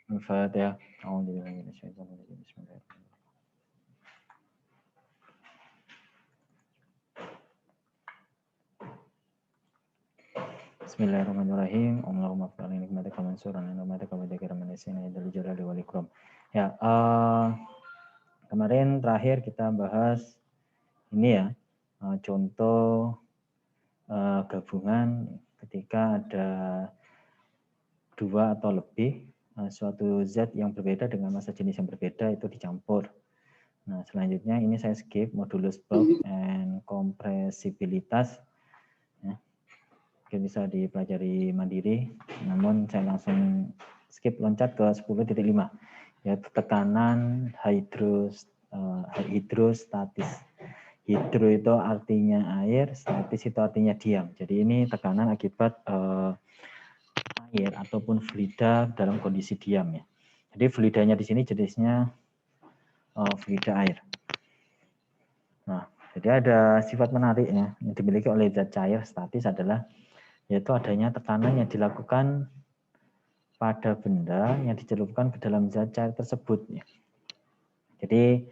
Al-Fatihah. A'udzubillahi minasyaitonirrajim. Bismillahirrahmanirrahim. Bismillahirrahmanirrahim. Allahumma fa'alni nikmatika mansuran nikmatika wa dzikra man yasina dzal jalali wal ikram. Ya, kemarin terakhir kita bahas ini ya, contoh gabungan ketika ada dua atau lebih suatu zat yang berbeda dengan massa jenis yang berbeda itu dicampur. Nah, selanjutnya ini saya skip modulus bulk and kompresibilitas. Ya. Mungkin bisa dipelajari mandiri, namun saya langsung skip loncat ke 10.5, yaitu tekanan hidrostatis. Hidro itu artinya air, statis itu artinya diam. Jadi ini tekanan akibat air ataupun fluida dalam kondisi diam ya. Jadi fluidanya di sini jenisnya fluida air. Nah, jadi ada sifat menarik ya yang dimiliki oleh zat cair statis adalah yaitu adanya tekanan yang dilakukan pada benda yang dicelupkan ke dalam zat cair tersebut ya. Jadi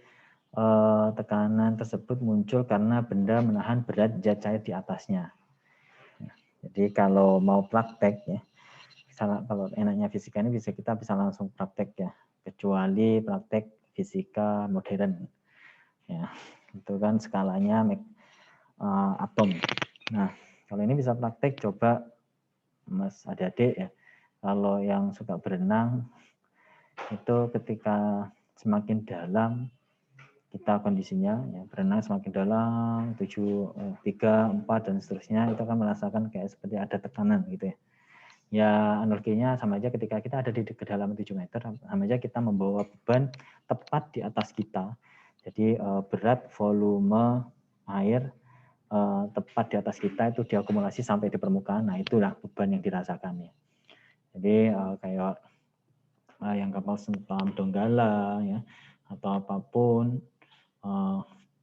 tekanan tersebut muncul karena benda menahan berat zat cair di atasnya. Jadi kalau mau praktek ya, kalau enaknya fisika ini kita bisa langsung praktek ya, kecuali praktek fisika modern ya, itu kan skalanya atom. Nah, kalau ini bisa praktek, coba mas adik-adik ya, kalau yang suka berenang itu ketika semakin dalam kita kondisinya ya, berenang semakin dalam 7, 3, 4 dan seterusnya, itu akan merasakan kayak seperti ada tekanan gitu ya. Ya analoginya sama aja ketika kita ada di kedalaman 7 meter, sama aja kita membawa beban tepat di atas kita. Jadi berat volume air tepat di atas kita itu diakumulasi sampai di permukaan. Nah itulah beban yang dirasakan ya. Jadi kayak yang kapal selam Donggala ya, atau apapun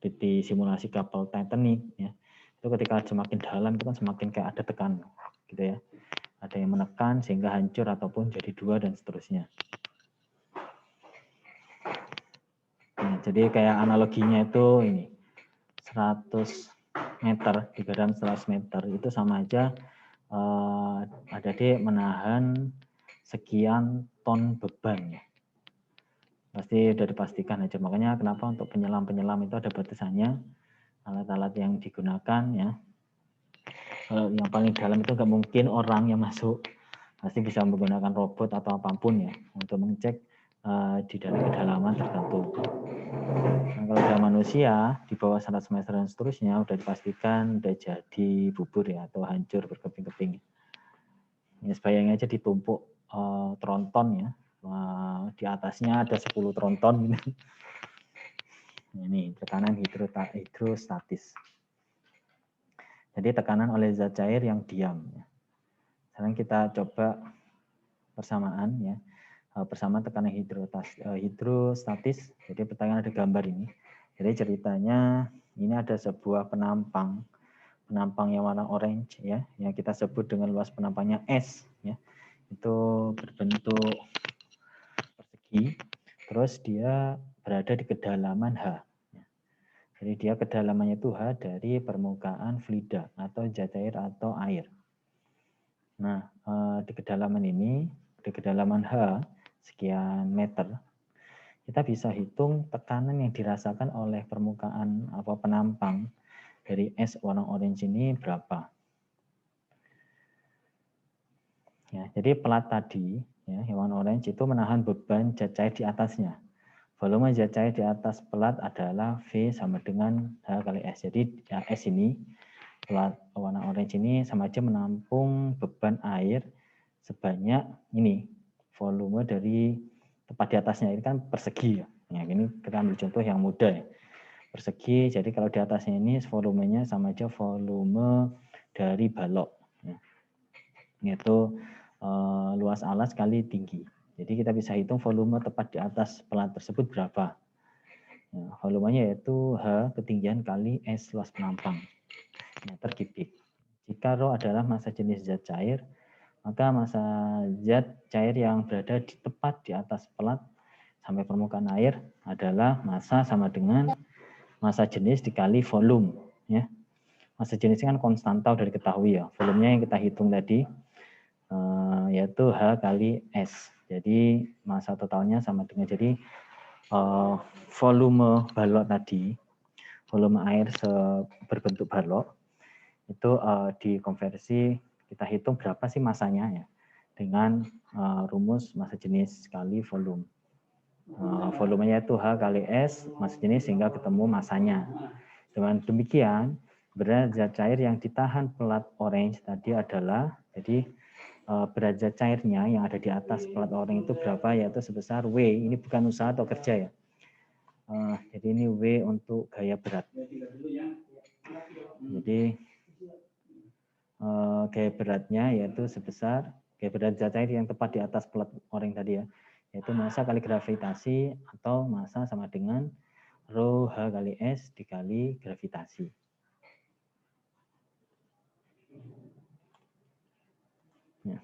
di simulasi kapal Titanic ya, itu ketika semakin dalam itu kan semakin kayak ada tekanan gitu ya. Ada yang menekan sehingga hancur ataupun jadi dua dan seterusnya. Nah, jadi kayak analoginya itu ini 100 meter di dalam 100 meter itu sama aja ada di menahan sekian ton beban ya. Pasti sudah dipastikan aja. Makanya kenapa untuk penyelam-penyelam itu ada batasannya, alat-alat yang digunakan ya. Kalau yang paling dalam itu nggak mungkin orang yang masuk, pasti bisa menggunakan robot atau apapun ya untuk mengecek di dalam kedalaman tertentu. Nah, kalau ada manusia di bawah 100 meter dan seterusnya udah dipastikan udah jadi bubur ya atau hancur berkeping-keping. Ya, bayangin aja ditumpuk tronton ya, di atasnya ada 10 tronton gitu. Ini tekanan hidrostatis. Jadi tekanan oleh zat cair yang diam. Sekarang kita coba persamaan ya. Bersama tekanan hidrostatis. Jadi pertanyaan ada gambar ini. Jadi ceritanya ini ada sebuah penampang yang warna orange ya, yang kita sebut dengan luas penampangnya S ya. Itu berbentuk persegi. Terus dia berada di kedalaman H. Jadi dia kedalamannya itu H dari permukaan fluida atau zat cair atau air. Nah, di kedalaman ini, di kedalaman H sekian meter, kita bisa hitung tekanan yang dirasakan oleh permukaan atau penampang dari es warna orange ini berapa. Ya, jadi pelat tadi, ya, yang warna orange itu menahan beban zat cair di atasnya. Volume zat cair di atas pelat adalah V sama dengan H kali S. Jadi ya, S ini, pelat warna orange ini sama aja menampung beban air sebanyak ini, volume dari tepat di atasnya. Ini kan persegi ya. Ya ini kita ambil contoh yang mudah ya. Persegi, jadi kalau di atasnya ini volumenya sama aja volume dari balok. Ya. Yaitu luas alas kali tinggi. Jadi kita bisa hitung volume tepat di atas pelat tersebut berapa. Nah, volumenya yaitu H ketinggian kali S luas penampang meter kubik. Jika ρ adalah massa jenis zat cair, maka massa zat cair yang berada di tepat di atas pelat sampai permukaan air adalah massa sama dengan massa jenis dikali volume. Ya. Massa jenis kan konstanta udah diketahui ya. Volumenya yang kita hitung tadi yaitu H kali S. Jadi massa totalnya sama dengan jadi volume balok tadi, volume air berbentuk balok itu dikonversi, kita hitung berapa sih masanya ya dengan rumus massa jenis kali volume. Volumenya itu H kali S, massa jenis sehingga ketemu masanya. Dengan demikian, berat zat cair yang ditahan pelat orange tadi adalah, jadi berat zat cairnya yang ada di atas pelat orange itu berapa, yaitu sebesar W, ini bukan usaha atau kerja ya. Jadi ini W untuk gaya berat. Jadi gaya beratnya yaitu sebesar gaya berat zat cair yang tepat di atas pelat orange tadi ya, yaitu massa kali gravitasi atau massa sama dengan rho H kali S dikali gravitasi. Ya.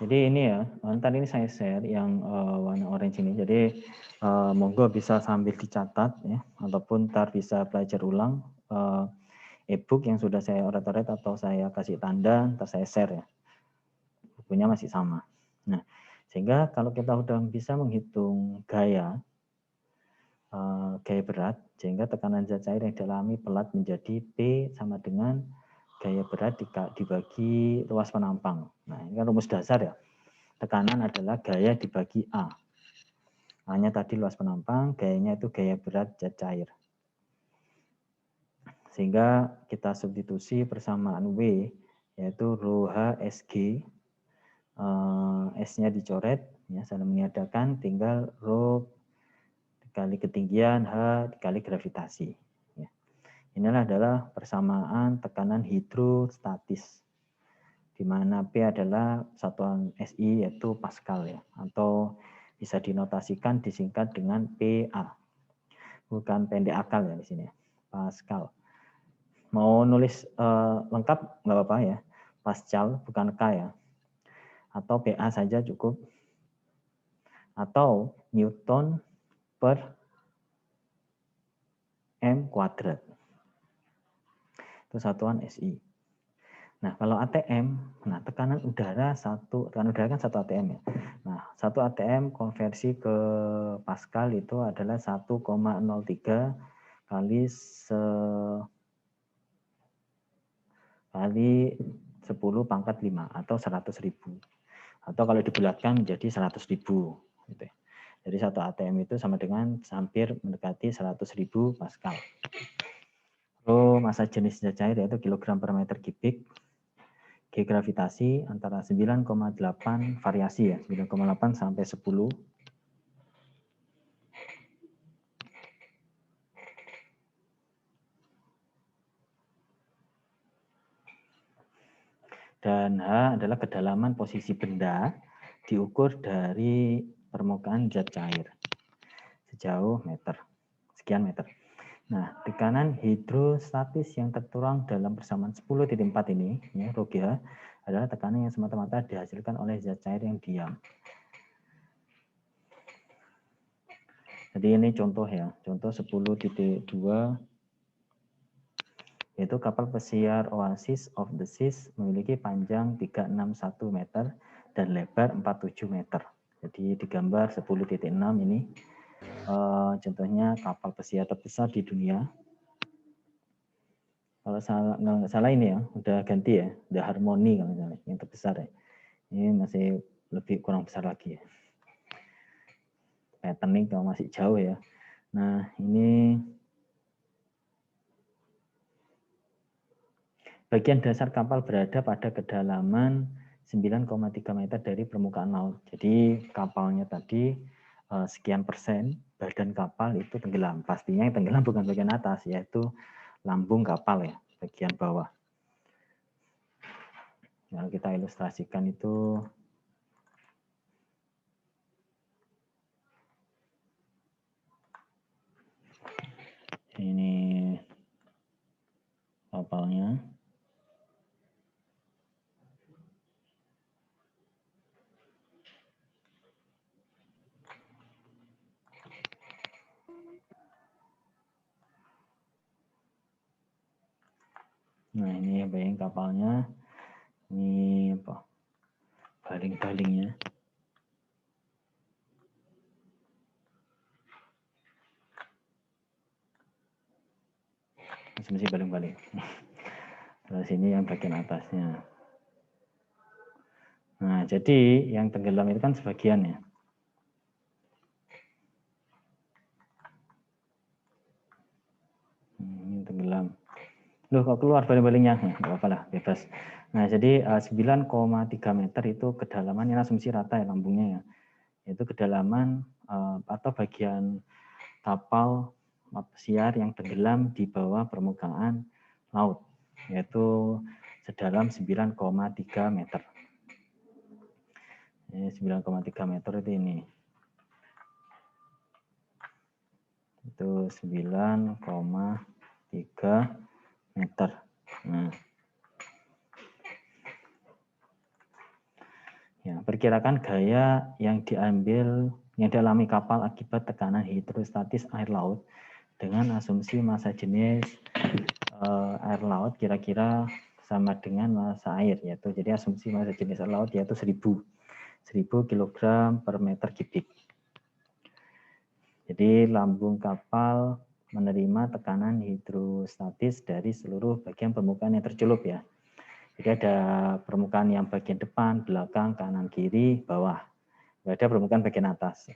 Jadi ini ya, ntar ini saya share yang warna orange ini. Jadi monggo bisa sambil dicatat ya, ataupun ntar bisa belajar ulang e-book yang sudah saya oret-oret atau saya kasih tanda, ntar saya share ya. Bukunya masih sama. Nah, sehingga kalau kita sudah bisa menghitung gaya berat, sehingga tekanan zat cair yang dialami pelat menjadi P sama dengan gaya berat dibagi luas penampang. Nah, ini kan rumus dasar ya. Tekanan adalah gaya dibagi A. A-nya tadi luas penampang, gayanya itu gaya berat zat cair. Sehingga kita substitusi persamaan W, yaitu rho H SG, S-nya dicoret, ya, saling meniadakan, tinggal rho dikali ketinggian, H dikali gravitasi. Ya. Inilah adalah persamaan tekanan hidrostatis, di mana P adalah satuan SI yaitu Pascal ya, atau bisa dinotasikan disingkat dengan PA. Bukan pendek akal ya di sini, Pascal. Mau nulis lengkap nggak apa-apa ya, Pascal bukan K ya, atau PA saja cukup, atau Newton per M kuadrat. Itu satuan SI. Nah, kalau ATM, nah tekanan udara kan 1 ATM ya. Nah, 1 ATM konversi ke Pascal itu adalah 1,03 kali 10 pangkat 5 atau 100.000. Atau kalau dibulatkan menjadi 100.000 gitu ya. Jadi 1 ATM itu sama dengan hampir mendekati 100.000 Pascal. Lalu massa jenis zat cair yaitu kilogram per meter kubik. G gravitasi antara 9,8 variasi ya, 9,8 sampai 10. Dan H adalah kedalaman posisi benda diukur dari permukaan zat cair sejauh meter, sekian meter. Nah, tekanan hidrostatis yang tertuang dalam persamaan 10.4 ini, ya, rho H, adalah tekanan yang semata-mata dihasilkan oleh zat cair yang diam. Jadi ini contoh ya, contoh 10.2, yaitu kapal pesiar Oasis of the Seas memiliki panjang 361 meter dan lebar 47 meter. Jadi di gambar 10.6 ini contohnya kapal pesiar terbesar di dunia. Kalau nggak salah ini ya, udah ganti ya, The Harmony kalau misalnya, yang terbesar ya. Ini masih lebih kurang besar lagi ya. Titanic kalau masih jauh ya. Nah ini bagian dasar kapal berada pada kedalaman 9,3 meter dari permukaan laut. Jadi kapalnya tadi sekian persen badan kapal itu tenggelam. Pastinya yang tenggelam bukan bagian atas, yaitu lambung kapal ya, bagian bawah. Nah, kita ilustrasikan itu ini kapalnya. Nah, ini bayang kapalnya. Ini apa? Baling-balingnya. Asumsi baling-baling. Terus ini yang bagian atasnya. Nah, jadi yang tenggelam itu kan sebagian ya. Ini tenggelam. Loh, kok keluar baling-balingnya? Nggak apa-apa lah, bebas. Nah, jadi 9,3 meter itu kedalamannya, asumsi rata ya lambungnya ya. Itu kedalaman atau bagian kapal pesiar yang tenggelam di bawah permukaan laut, yaitu sedalam 9,3 meter. Ini 9,3 meter itu ini. Itu 9,3 meter. Nah, ya, perkirakan gaya yang dialami kapal akibat tekanan hidrostatis air laut dengan asumsi massa jenis air laut kira-kira sama dengan massa air, yaitu jadi asumsi massa jenis air laut yaitu 1000 kg per meter kubik. Jadi lambung kapal menerima tekanan hidrostatis dari seluruh bagian permukaan yang tercelup ya. Jadi ada permukaan yang bagian depan, belakang, kanan, kiri, bawah. Tidak ada permukaan bagian atas.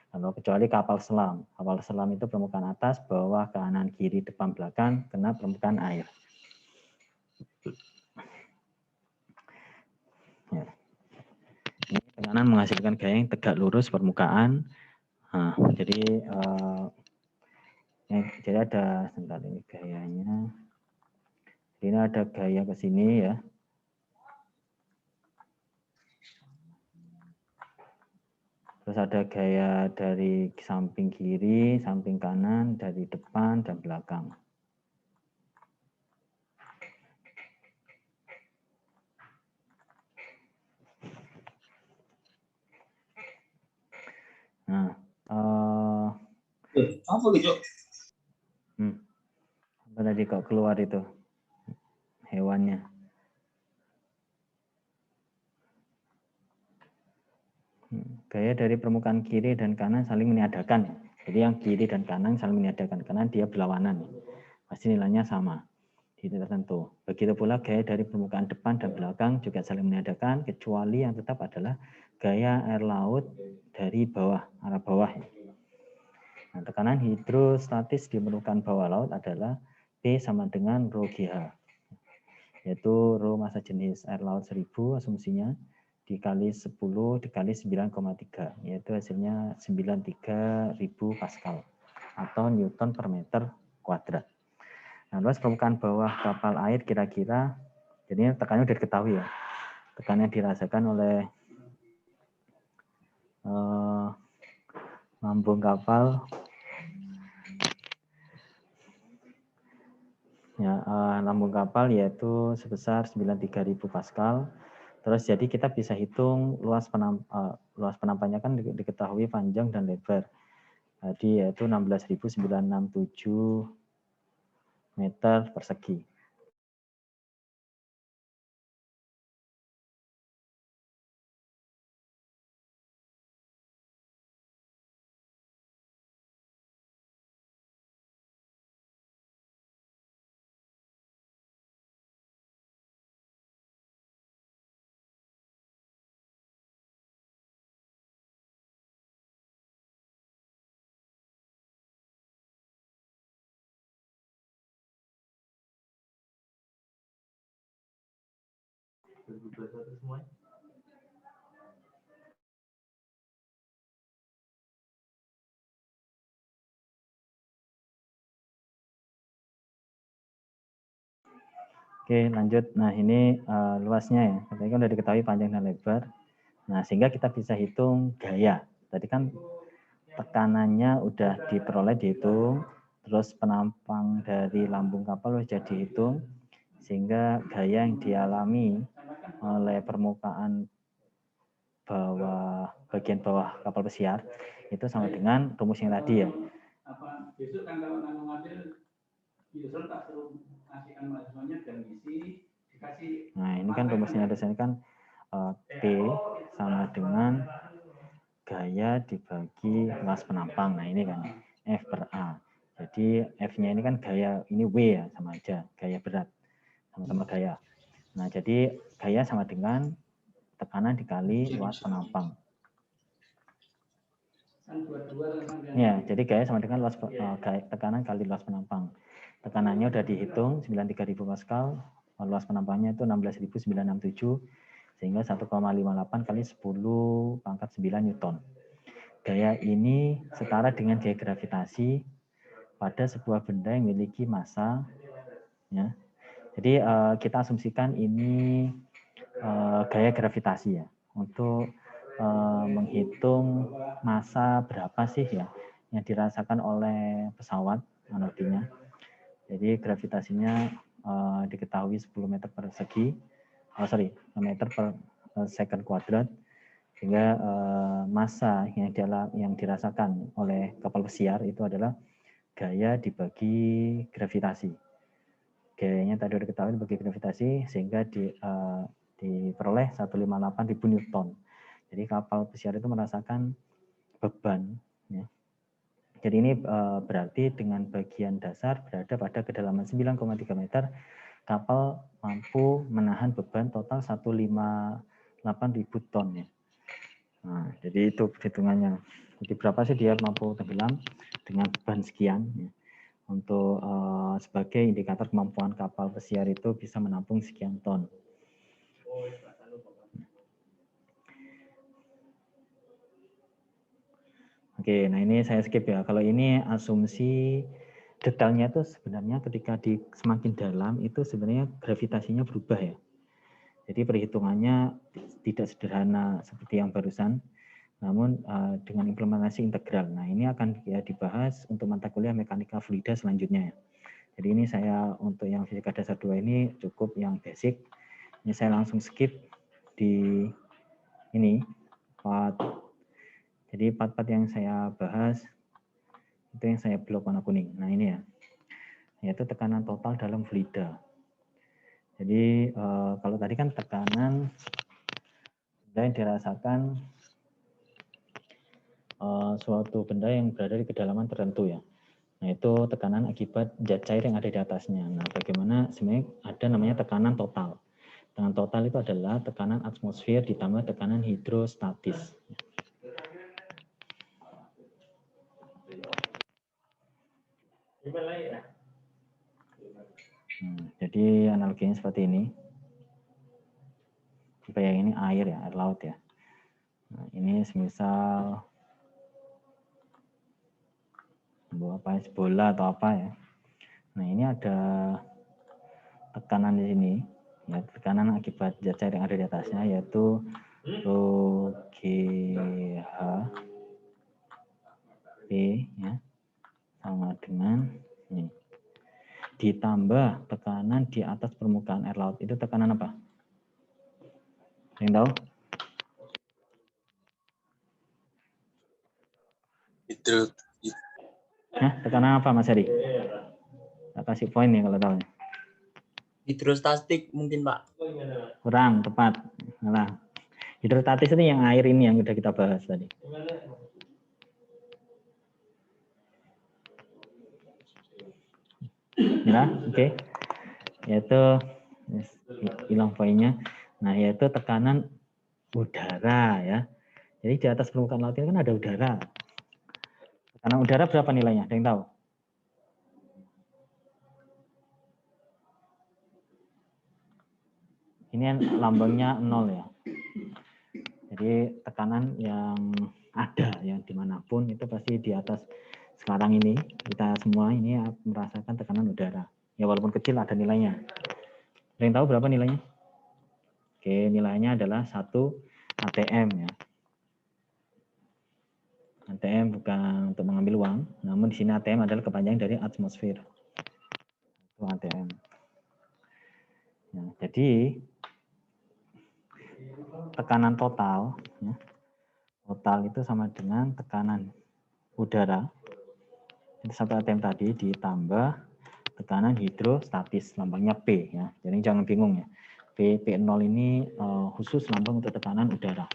Kalau kecuali kapal selam. Kapal selam itu permukaan atas, bawah, kanan, kiri, depan, belakang, kena permukaan air. Ya. Ini tekanan menghasilkan gaya yang tegak lurus permukaan. Nah, jadi ada sebentar ini gayanya. Ini ada gaya ke sini ya. Terus ada gaya dari samping kiri, samping kanan, dari depan dan belakang. Nah, apa gitu? Apa tadi kok keluar itu hewannya? Gaya dari permukaan kiri dan kanan saling meniadakan. Jadi yang kiri dan kanan saling meniadakan karena dia berlawanan. Pasti nilainya sama di titik tertentu. Begitu pula gaya dari permukaan depan dan belakang juga saling meniadakan, kecuali yang tetap adalah gaya air laut dari bawah, arah bawah. Nah, tekanan hidrostatis di permukaan bawah laut adalah P sama dengan rho GH, yaitu rho massa jenis air laut 1000 asumsinya dikali 10 dikali 9,3, yaitu hasilnya 93.000 Pascal atau Newton per meter kuadrat. Nah, luas permukaan bawah kapal air kira-kira, jadi tekanannya sudah diketahui ya, tekanan dirasakan oleh lambung kapal ya, lambung kapal yaitu sebesar 93.000 Pascal. Terus jadi kita bisa hitung luas penampannya kan diketahui panjang dan lebar. Jadi yaitu 16.967 meter persegi. Oke, lanjut. Nah, ini luasnya ya. Tadi kan sudah diketahui panjang dan lebar. Nah, sehingga kita bisa hitung gaya. Tadi kan tekanannya udah diperoleh dihitung, terus penampang dari lambung kapal sudah dihitung, sehingga gaya yang dialami oleh permukaan bagian bawah kapal pesiar itu sama dengan rumus yang tadi ya. Nah, ini kan rumusnya di sini kan T sama dengan gaya dibagi luas penampang. Nah, ini kan F per A. Jadi F-nya ini kan gaya, ini W ya, sama aja, gaya berat, sama-sama gaya. Nah, jadi gaya sama dengan tekanan dikali luas penampang. Ya, jadi gaya sama dengan luas, tekanan kali luas penampang. Tekanannya udah dihitung 93.000 Pascal, luas penampangnya itu 16.967, sehingga 1,58 kali 10 pangkat 9 Newton. Gaya ini setara dengan gaya gravitasi pada sebuah benda yang memiliki massa. Ya. Jadi kita asumsikan ini gaya gravitasi ya, untuk menghitung massa berapa sih ya yang dirasakan oleh pesawat artinya. Jadi gravitasinya diketahui 10 meter per segi, meter per second kuadrat, sehingga massa yang dirasakan oleh kapal pesiar itu adalah gaya dibagi gravitasi. Gayanya tadi sudah diketahui dibagi gravitasi, sehingga diperoleh 158.000 Newton. Jadi kapal pesiar itu merasakan beban. Ya. Jadi ini berarti dengan bagian dasar berada pada kedalaman 9,3 meter, kapal mampu menahan beban total 158.000 ton. Ya. Nah, jadi itu perhitungannya. Jadi berapa sih dia mampu tenggelam dengan beban sekian. Ya. Untuk sebagai indikator kemampuan kapal pesiar itu bisa menampung sekian ton. Oke, nah ini saya skip ya. Kalau ini asumsi detailnya itu sebenarnya ketika semakin dalam itu sebenarnya gravitasinya berubah ya. Jadi perhitungannya tidak sederhana seperti yang barusan, namun dengan implementasi integral. Nah ini akan ya dibahas untuk mata kuliah mekanika fluida selanjutnya ya. Jadi ini saya untuk yang fisika dasar 2 ini cukup yang basic. Ini saya langsung skip di ini part. Jadi part-part yang saya bahas itu yang saya blok warna kuning. Nah ini ya, yaitu tekanan total dalam fluida. Jadi kalau tadi kan tekanan yang dirasakan suatu benda yang berada di kedalaman tertentu ya. Nah itu tekanan akibat zat cair yang ada di atasnya. Nah bagaimana sebenarnya ada namanya tekanan total. Tekanan total itu adalah tekanan atmosfer ditambah tekanan hidrostatis. Jadi analoginya seperti ini. Yang ini air ya, air laut ya. Nah, ini semisal apa bola atau apa ya. Nah ini ada tekanan di sini, ya tekanan akibat zat cair yang ada di atasnya yaitu rho GH P ya sama dengan ini ditambah tekanan di atas permukaan air laut. Itu tekanan apa? Yang tahu? Tekanan apa Mas Heri? Tak kasih poin ya kalau tahu. Hidrostatik mungkin Pak. Kurang tepat. Nah, hidrostatis itu yang air ini yang sudah kita bahas tadi. Ya, oke. Yaitu hilang poinnya. Nah, yaitu tekanan udara ya. Jadi di atas permukaan laut ini kan ada udara. Tekanan udara berapa nilainya? Ada yang tahu? Ini lambangnya 0 ya. Jadi tekanan yang ada yang dimanapun itu pasti di atas. Sekarang ini kita semua ini merasakan tekanan udara. Ya walaupun kecil ada nilainya. Ada yang tahu berapa nilainya? Oke, nilainya adalah 1 atm ya. ATM bukan untuk mengambil uang, namun di sini ATM adalah kepanjangan dari atmosfer. Itu ATM. Nah, jadi tekanan total, ya, total itu sama dengan tekanan udara. Itu 1 atm tadi ditambah tekanan hidrostatis, lambangnya P ya. Jadi jangan bingung ya. P0 ini khusus lambang untuk tekanan udara.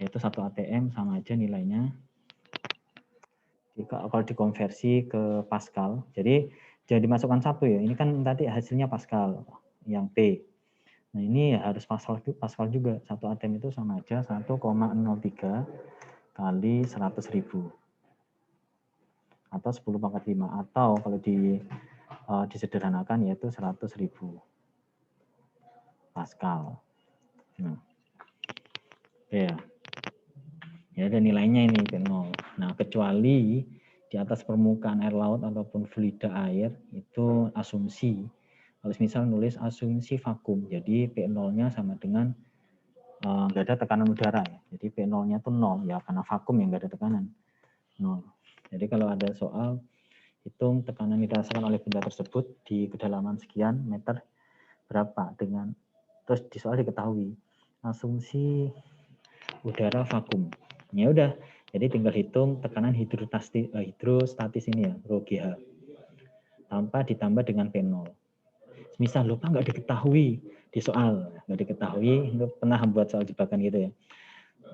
Yaitu 1 atm sama aja nilainya. Jika kalau dikonversi ke Pascal, jadi jangan dimasukkan 1 ya. Ini kan tadi hasilnya Pascal yang P. Nah, ini harus Pascal juga. 1 atm itu sama aja 1,03 kali 100.000 atau 10 pangkat 5, atau kalau disederhanakan yaitu 100.000 Pascal. Nah, ya. Ya, ada nilainya ini P0. Nah, kecuali di atas permukaan air laut ataupun fluida air itu asumsi. Kalau misal nulis asumsi vakum, jadi P0-nya sama dengan nggak ada tekanan udara ya. Jadi P0-nya itu 0 ya, karena vakum yang nggak ada tekanan. 0. Jadi kalau ada soal hitung tekanan yang dirasakan oleh benda tersebut di kedalaman sekian meter berapa dengan terus di soal diketahui asumsi udara vakum. Ya udah, jadi tinggal hitung tekanan hidrostatis ini ya, rho GH. Tanpa ditambah dengan P0. Misal lupa nggak diketahui di soal, nggak diketahui, pernah membuat soal jebakan gitu ya.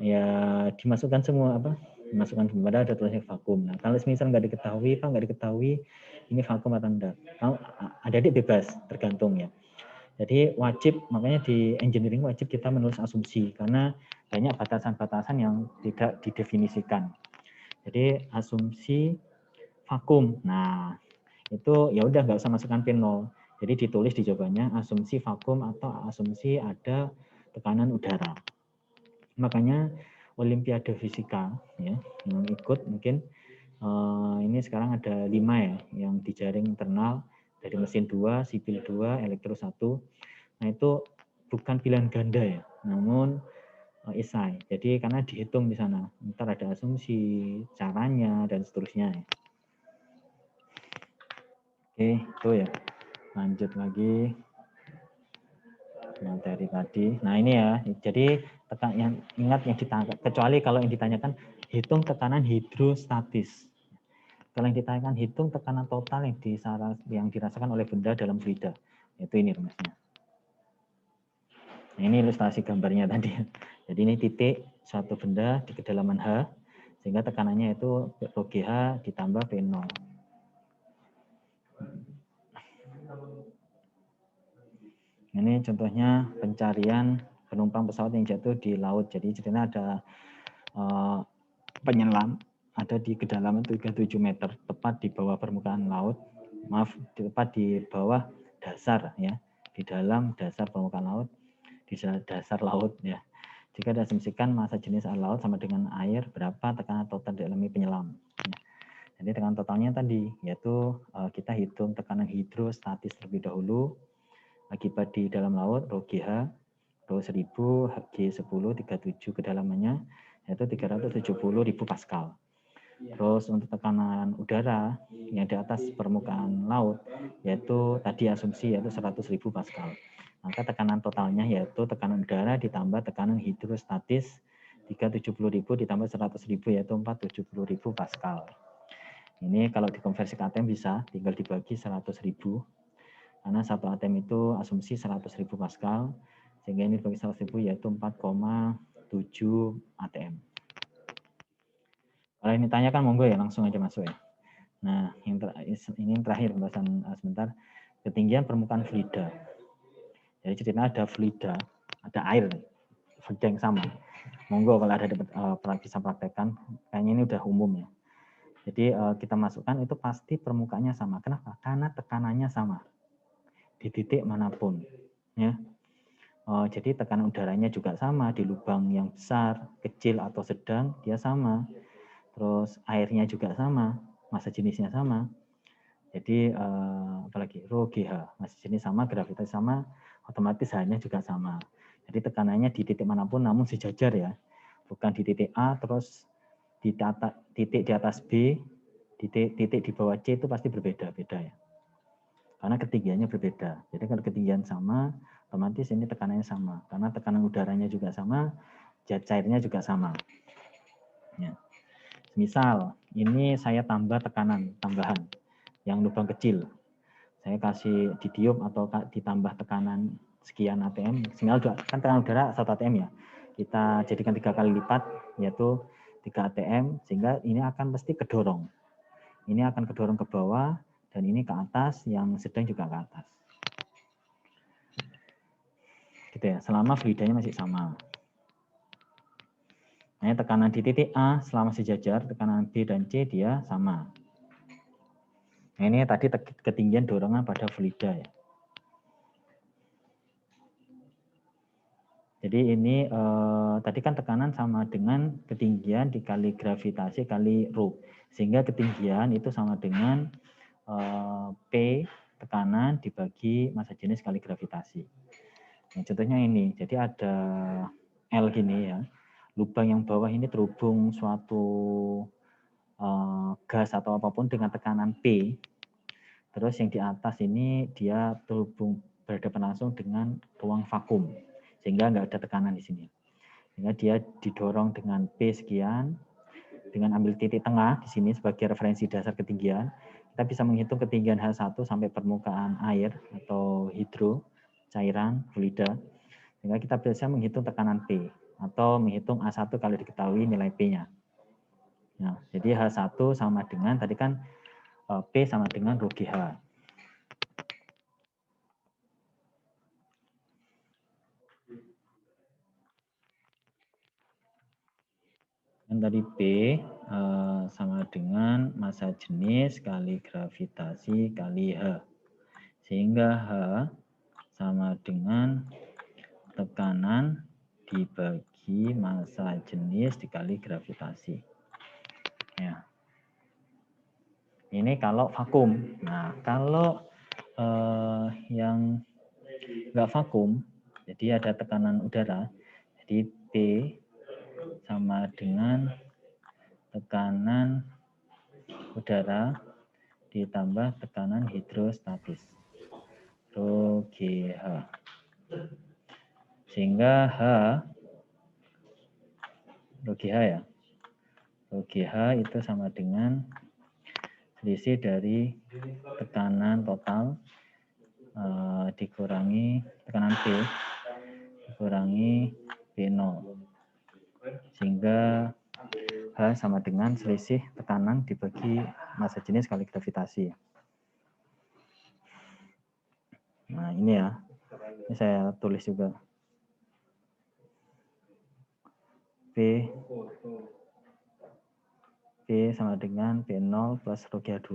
Ya dimasukkan semua dimasukkan padahal ada tulisnya vakum. Nah kalau misal nggak diketahui ini vakum atau enggak, adik bebas tergantung ya. Jadi wajib, makanya di engineering wajib kita menulis asumsi karena banyak batasan-batasan yang tidak didefinisikan. Jadi asumsi vakum. Nah itu ya udah nggak usah masukkan P0. Jadi ditulis di jawabannya asumsi vakum atau asumsi ada tekanan udara. Makanya Olimpiade Fisika ya yang ikut mungkin ini sekarang ada 5 ya yang di jaring internal dari mesin 2, sipil 2, elektro 1. Nah itu bukan pilihan ganda ya, namun esai. Jadi karena dihitung di sana, ntar ada asumsi, caranya dan seterusnya ya. Oke, itu ya. Lanjut lagi materi tadi. Nah ini ya, jadi ingat yang ditangkap, kecuali kalau yang ditanyakan hitung tekanan hidrostatis. Kalau yang ditanyakan hitung tekanan total yang dirasakan oleh benda dalam fluida. Itu ini rumusnya. Nah, ini ilustrasi gambarnya tadi. Jadi ini titik suatu benda di kedalaman H, sehingga tekanannya itu rho GH ditambah P0. Ini contohnya pencarian penumpang pesawat yang jatuh di laut. Jadi ceritanya ada penyelam ada di kedalaman 37 meter, tepat di bawah permukaan laut. Maaf, tepat di bawah dasar ya, di dalam dasar permukaan laut, di dasar laut ya. Jika diasumsikan massa jenis air laut sama dengan air, berapa tekanan total dialami penyelam? Ya. Jadi tekanan totalnya tadi yaitu kita hitung tekanan hidrostatis terlebih dahulu akibat di dalam laut rho GH, rho 1000, G10, 37 kedalamannya yaitu 370.000 Pascal. Terus untuk tekanan udara yang di atas permukaan laut yaitu tadi asumsi yaitu 100.000 Pascal. Maka tekanan totalnya yaitu tekanan udara ditambah tekanan hidrostatis 370.000 ditambah 100.000 yaitu 470.000 Pascal. Ini kalau dikonversi ke atm bisa tinggal dibagi 100.000 karena 1 atm itu asumsi 100.000 Pascal sehingga ini dibagi 100.000 yaitu 4,7 atm. Kalau ini tanyakan monggo ya langsung aja masuk ya. Nah, ini yang terakhir pembahasan sebentar. Ketinggian permukaan fluida. Jadi ceritanya ada fluida, ada air, fluida yang sama. Monggo kalau ada bisa praktekkan. Kayaknya ini udah umum ya. Jadi kita masukkan itu pasti permukaannya sama. Kenapa? Karena tekanannya sama di titik manapun. Ya. Jadi tekanan udaranya juga sama di lubang yang besar, kecil atau sedang dia sama. Terus airnya juga sama, massa jenisnya sama. Jadi apalagi rho GH, massa jenis sama, gravitas sama, otomatis H-nya juga sama. Jadi tekanannya di titik manapun namun sejajar ya. Bukan di titik A terus di titik di atas B, titik di bawah C itu pasti berbeda-beda ya. Karena ketinggiannya berbeda. Jadi kalau ketinggian sama, otomatis ini tekanannya sama. Karena tekanan udaranya juga sama, zat cairnya juga sama. Ya. Misal, ini saya tambah tekanan tambahan yang lubang kecil. saya kasih ditiup atau ditambah tekanan sekian atm, maksimal kan tekanan udara 1 atm ya. Kita jadikan 3 kali lipat, yaitu 3 atm, sehingga ini akan pasti kedorong. Ini akan kedorong ke bawah, dan ini ke atas, yang sedang juga ke atas. Gitu ya, selama fluidanya masih sama. Nah, tekanan di titik A selama sejajar, tekanan B dan C dia sama. Nah, ini tadi ketinggian dorongan pada fluida ya. Jadi ini tadi kan tekanan sama dengan ketinggian dikali gravitasi kali rho. Sehingga ketinggian itu sama dengan P tekanan dibagi massa jenis kali gravitasi. Nah, contohnya ini, jadi ada L gini ya. Lubang yang bawah ini terhubung suatu gas atau apapun dengan tekanan P. Terus yang di atas ini dia terhubung berhadapan langsung dengan ruang vakum, sehingga nggak ada tekanan di sini. Sehingga dia didorong dengan P sekian, dengan ambil titik tengah di sini sebagai referensi dasar ketinggian, kita bisa menghitung ketinggian H1 sampai permukaan air atau hidro, cairan, fluida. Sehingga kita bisa menghitung tekanan P atau menghitung A1 kalau diketahui nilai P-nya. Nah, jadi H1 sama dengan, tadi kan P sama dengan rho GH. Yang tadi P sama dengan massa jenis kali gravitasi kali H. Sehingga H sama dengan tekanan dibagi massa jenis dikali gravitasi. Ya. Ini kalau vakum. Nah, kalau yang nggak vakum, jadi ada tekanan udara, jadi P sama dengan tekanan udara ditambah tekanan hidrostatis, rho GH. Sehingga H, rho GH ya, rho GH itu sama dengan selisih dari tekanan total dikurangi tekanan P dikurangi P0, sehingga H sama dengan selisih tekanan dibagi massa jenis kali gravitasi. Nah ini ya, ini saya tulis juga. P sama dengan P0 plus rho GH2,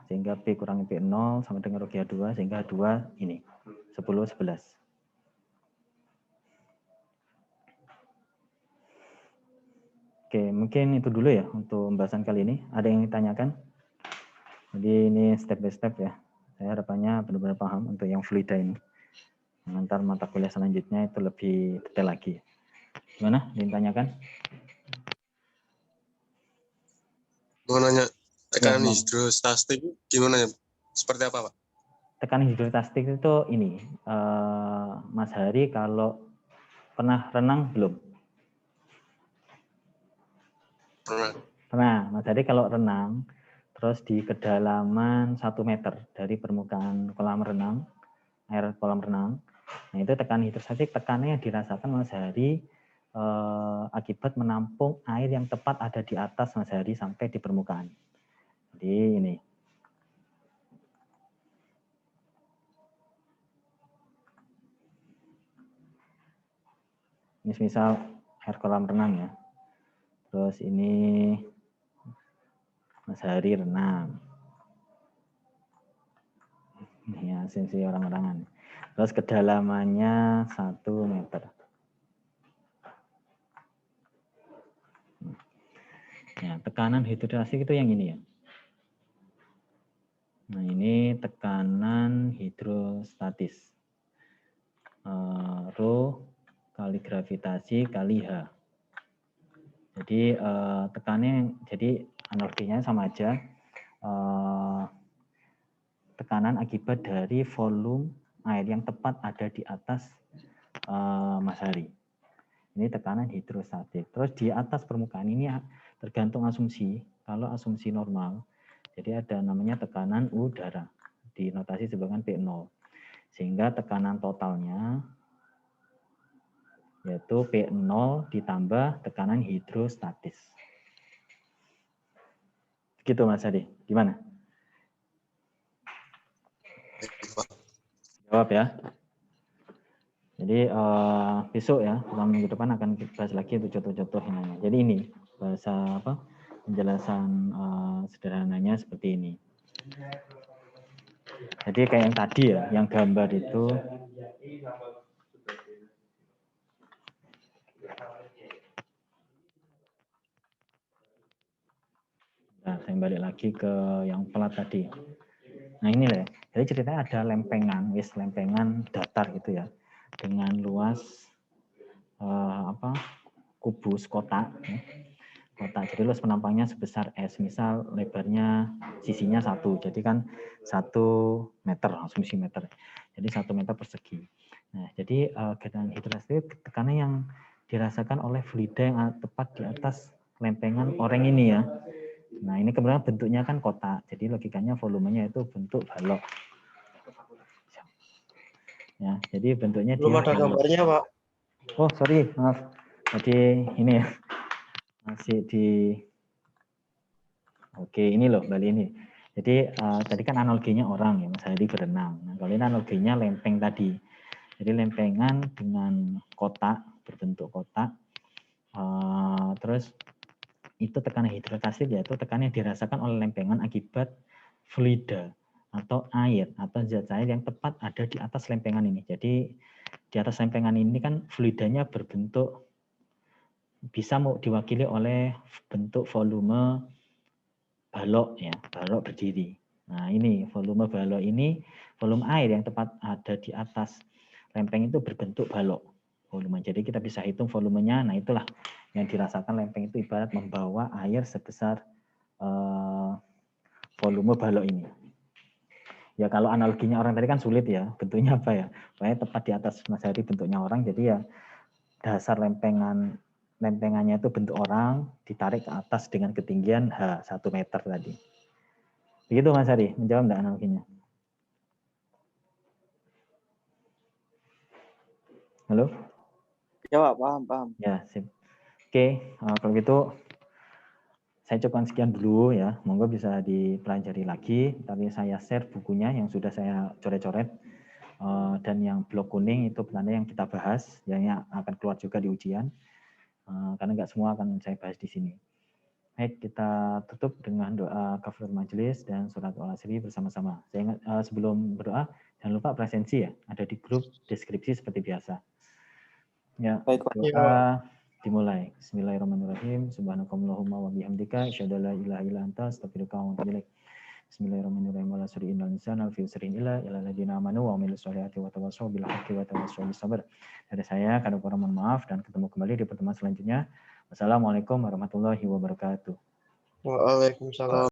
sehingga P kurangi P0 sama dengan rho GH2, sehingga 2 ini 10, 11. Oke, mungkin itu dulu ya untuk pembahasan kali ini. Ada yang ditanyakan? Jadi ini step by step ya. Saya harapannya benar-benar paham untuk yang fluida ini. Nanti mata kuliah selanjutnya itu lebih detail lagi. Gimana? Ditanyakan? Mau nanya tekanan hidrostatik gimana ya? Seperti apa, Pak? Tekanan hidrostatik itu ini, Mas Hari kalau pernah renang belum? Pernah. Mas Hari kalau renang, terus di kedalaman 1 meter dari permukaan kolam renang, air kolam renang, nah itu tekanan hidrostatik, tekanannya yang dirasakan Mas Hari akibat menampung air yang tepat ada di atas Mas Hari sampai di permukaan. Jadi ini. Ini misal air kolam renang ya. Terus ini Mas Hari renang. Ini ya, asumsi orang-orangan. Terus kedalamannya 1 meter. Ya, tekanan hidrostatik itu yang ini ya. Nah, ini tekanan hidrostatis. Rho kali gravitasi kali H. Jadi tekanannya, jadi analoginya sama aja. Tekanan akibat dari volume air yang tepat ada di atas Mas Hari. Ini tekanan hidrostatik. Terus di atas permukaan ini tergantung asumsi. Kalau asumsi normal, jadi ada namanya tekanan udara. dinotasi sebagai P0. Sehingga tekanan totalnya yaitu P0 ditambah tekanan hidrostatis. Gitu Mas Adi, gimana? Jawab ya. Jadi besok ya, minggu depan akan kita bahas lagi untuk contoh-contoh ini. Jadi ini bahasa apa? Penjelasan sederhananya seperti ini. Jadi kayak yang tadi ya, yang gambar itu. Nah, saya balik lagi ke yang pelat tadi. Nah ini lah. Jadi ceritanya ada lempengan, lempengan datar gitu ya, dengan luas kubus kotak. Ya. Kotak. Jadi luas penampangnya sebesar S. Misal lebarnya sisinya 1. Jadi kan 1 meter, asumsi meter. Jadi 1 meter persegi. Nah, jadi getaran hidrostatis tekanan yang dirasakan oleh fluida yang tepat di atas lempengan oranye ini ya. Nah, ini kemudian bentuknya kan kotak. Jadi logikanya volumenya itu bentuk balok. Ya, jadi bentuknya belum ada gambarnya, Pak. Oh, sorry, maaf. Jadi ini ya. Masih di Oke, ini loh Bali ini. Jadi tadi kan analoginya orang ya, Mas Hadi berenang. Nah, kalau ini analoginya lempeng tadi. Jadi lempengan dengan kotak, berbentuk kotak. Terus itu tekanan hidrostatis yaitu tekanan yang dirasakan oleh lempengan akibat fluida atau air atau zat cair yang tepat ada di atas lempengan ini. Jadi di atas lempengan ini kan fluidanya berbentuk bisa diwakili oleh bentuk volume balok ya, balok berdiri. Nah, ini volume balok ini, volume air yang tepat ada di atas lempeng itu berbentuk balok volume. Jadi kita bisa hitung volumenya. Nah, itulah yang dirasakan lempeng itu ibarat membawa air sebesar volume balok ini. Ya kalau analoginya orang tadi kan sulit ya, bentuknya apa ya? Pokoknya tepat di atas Mas Hadi bentuknya orang, jadi ya dasar lempengannya itu bentuk orang, ditarik ke atas dengan ketinggian 1 meter tadi. Begitu Mas Hadi, menjawab enggak analoginya? Halo? Jawab, paham. Ya, sip. Oke, kalau gitu saya cukupkan sekian dulu ya. Monggo bisa dipelajari lagi. Tapi saya share bukunya yang sudah saya coret-coret. Dan yang blok kuning itu petanda yang kita bahas, yang akan keluar juga di ujian. Karena nggak semua akan saya bahas di sini. Baik, kita tutup dengan doa kafaratul majelis dan surat al-asri bersama-sama. Saya ingat sebelum berdoa, jangan lupa presensi ya. Ada di grup deskripsi seperti biasa. Ya, Baik, Pak. doa dimulai. Bismillahirrahmanirrahim. Subhanakallahumma wa bihamdika asyhadu an la ilaha illa anta astaghfiruka wa atubu ilaik. Bismillahirrahmanirrahim. Wala suri innal insana lafi khusrin illa alladziina amanu wa amilus solihati wa tawassaw bil haqqi wa tawassaw bis sabr. Dari saya kami mohon maaf dan ketemu kembali di pertemuan selanjutnya. Wassalamualaikum warahmatullahi wabarakatuh. Waalaikumsalam.